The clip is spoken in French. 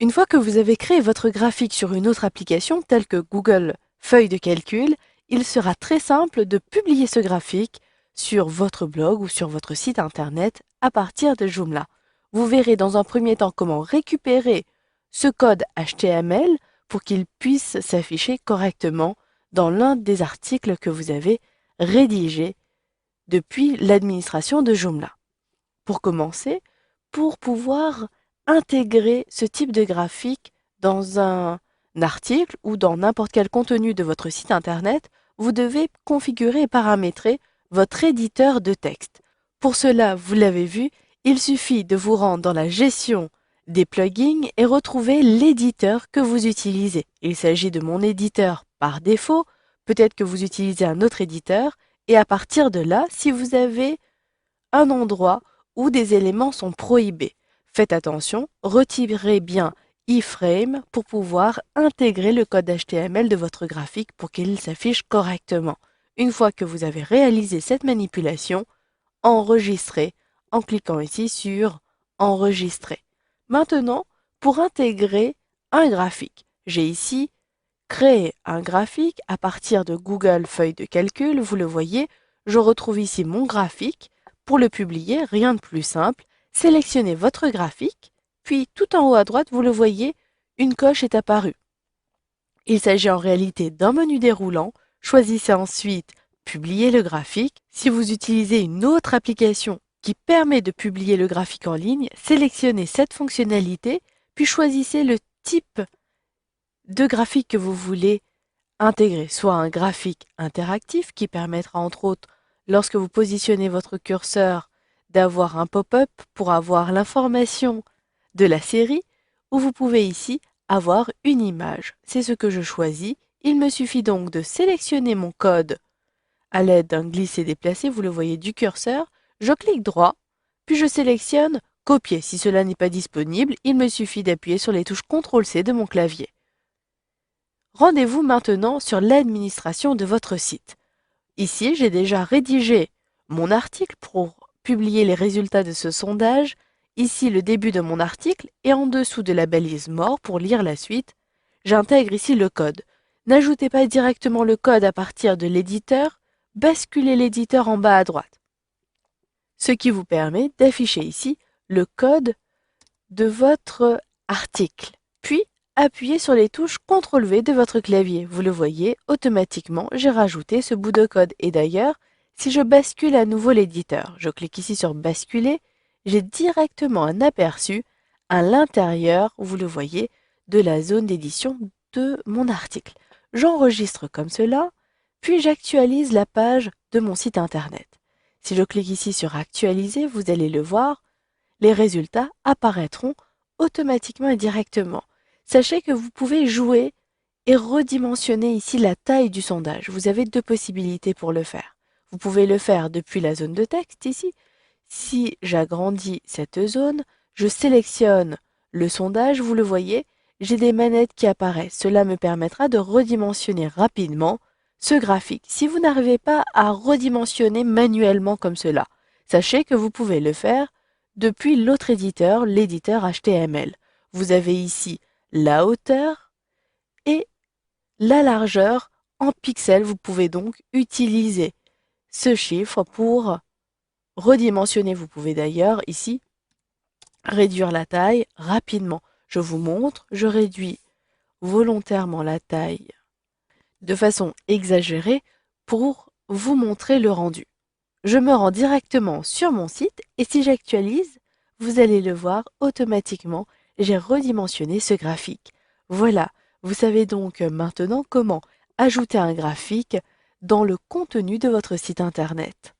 Une fois que vous avez créé votre graphique sur une autre application telle que Google Feuilles de calcul, il sera très simple de publier ce graphique sur votre blog ou sur votre site internet à partir de Joomla. Vous verrez dans un premier temps comment récupérer ce code HTML pour qu'il puisse s'afficher correctement dans l'un des articles que vous avez rédigés depuis l'administration de Joomla. Pour commencer, pour pouvoir intégrer ce type de graphique dans un article ou dans n'importe quel contenu de votre site internet, vous devez configurer et paramétrer votre éditeur de texte. Pour cela, vous l'avez vu, il suffit de vous rendre dans la gestion des plugins et retrouver l'éditeur que vous utilisez. Il s'agit de mon éditeur par défaut, peut-être que vous utilisez un autre éditeur, et à partir de là, si vous avez un endroit où des éléments sont prohibés. Faites attention, retirez bien iframe pour pouvoir intégrer le code HTML de votre graphique pour qu'il s'affiche correctement. Une fois que vous avez réalisé cette manipulation, enregistrez en cliquant ici sur Enregistrer. Maintenant, pour intégrer un graphique, j'ai ici créé un graphique à partir de Google Feuilles de calcul. Vous le voyez, je retrouve ici mon graphique. Pour le publier, rien de plus simple, sélectionnez votre graphique, puis tout en haut à droite, vous le voyez, une coche est apparue. Il s'agit en réalité d'un menu déroulant. Choisissez ensuite Publier le graphique. Si vous utilisez une autre application qui permet de publier le graphique en ligne, sélectionnez cette fonctionnalité, puis choisissez le type de graphique que vous voulez intégrer, soit un graphique interactif qui permettra entre autres, lorsque vous positionnez votre curseur, d'avoir un pop-up pour avoir l'information de la série, ou vous pouvez ici avoir une image. C'est ce que je choisis. Il me suffit donc de sélectionner mon code à l'aide d'un glisser-déplacer, vous le voyez du curseur, je clique droit, puis je sélectionne Copier. Si cela n'est pas disponible, il me suffit d'appuyer sur les touches CTRL-C de mon clavier. Rendez-vous maintenant sur l'administration de votre site. Ici, j'ai déjà rédigé mon article pour publier les résultats de ce sondage. Ici, le début de mon article et en dessous de la balise mort pour lire la suite, j'intègre ici le code. N'ajoutez pas directement le code à partir de l'éditeur, basculez l'éditeur en bas à droite. Ce qui vous permet d'afficher ici le code de votre article. Puis, appuyez sur les touches CTRL-V de votre clavier. Vous le voyez, automatiquement, j'ai rajouté ce bout de code. Et d'ailleurs, si je bascule à nouveau l'éditeur, je clique ici sur Basculer, j'ai directement un aperçu à l'intérieur, vous le voyez, de la zone d'édition de mon article. J'enregistre comme cela, puis j'actualise la page de mon site internet. Si je clique ici sur Actualiser, vous allez le voir, les résultats apparaîtront automatiquement et directement. Sachez que vous pouvez jouer et redimensionner ici la taille du sondage. Vous avez deux possibilités pour le faire. Vous pouvez le faire depuis la zone de texte ici. Si j'agrandis cette zone, je sélectionne le sondage, vous le voyez, j'ai des manettes qui apparaissent. Cela me permettra de redimensionner rapidement ce graphique. Si vous n'arrivez pas à redimensionner manuellement comme cela, sachez que vous pouvez le faire depuis l'autre éditeur, l'éditeur HTML. Vous avez ici la hauteur et la largeur en pixels. Vous pouvez donc utiliser ce chiffre pour redimensionner. Vous pouvez d'ailleurs ici réduire la taille rapidement. Je vous montre, je réduis volontairement la taille de façon exagérée pour vous montrer le rendu. Je me rends directement sur mon site et si j'actualise, vous allez le voir automatiquement, j'ai redimensionné ce graphique. Voilà, vous savez donc maintenant comment ajouter un graphique dans le contenu de votre site internet.